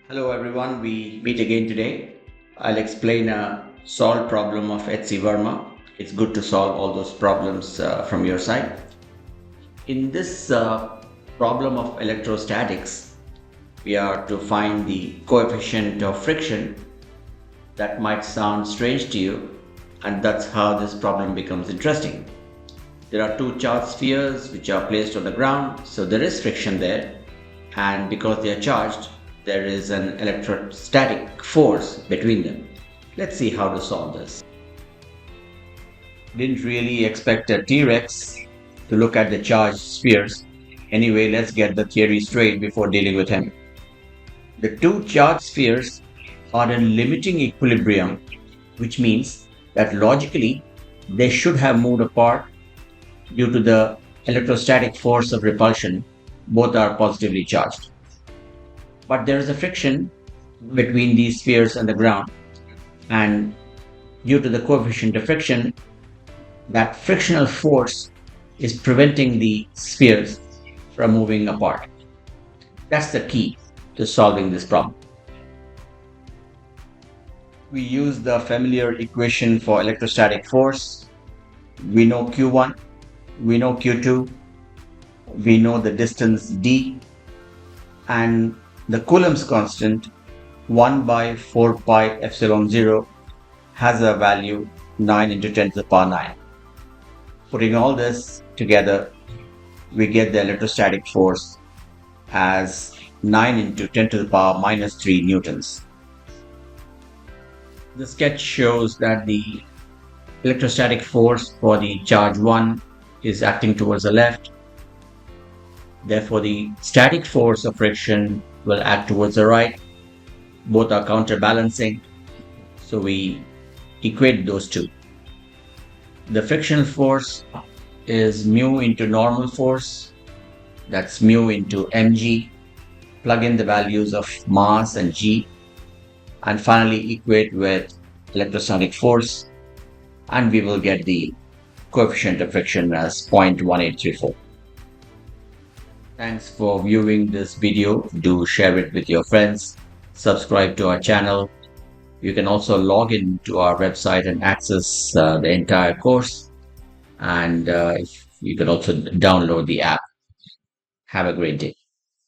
Hello everyone, we meet again today. I'll explain a solved problem of H.C.Verma. It's good to solve all those problems from your side. In this problem of electrostatics, we are to find the coefficient of friction. That might sound strange to you, and that's how this problem becomes interesting. There are two charged spheres which are placed on the ground, so there is friction there, and because they are charged, there is an electrostatic force between them. Let's see how to solve this. Didn't really expect a T-Rex to look at the charged spheres. Anyway, let's get the theory straight before dealing with him. The two charged spheres are in limiting equilibrium, which means that logically they should have moved apart due to the electrostatic force of repulsion. Both are positively charged. But there is a friction between these spheres and the ground, and due to the coefficient of friction, that frictional force is preventing the spheres from moving apart. That's the key to solving this problem. We use the familiar equation for electrostatic force. We know Q1, we know Q2, we know the distance d, and the Coulomb's constant 1 by 4 pi epsilon 0 has a value 9 into 10 to the power 9. Putting all this together, we get the electrostatic force as 9 into 10 to the power minus 3 newtons. The sketch shows that the electrostatic force for the charge 1 is acting towards the left. Therefore, the static force of friction will act towards the right. Both are counterbalancing, so we equate those two. The frictional force is mu into normal force, that's mu into mg. Plug in the values of mass and g, and finally equate with electrostatic force, and we will get the coefficient of friction as 0.1834. Thanks for viewing this video. Do share it with your friends. Subscribe to our channel. You can also log in to our website and access the entire course. And you can also download the app. Have a great day.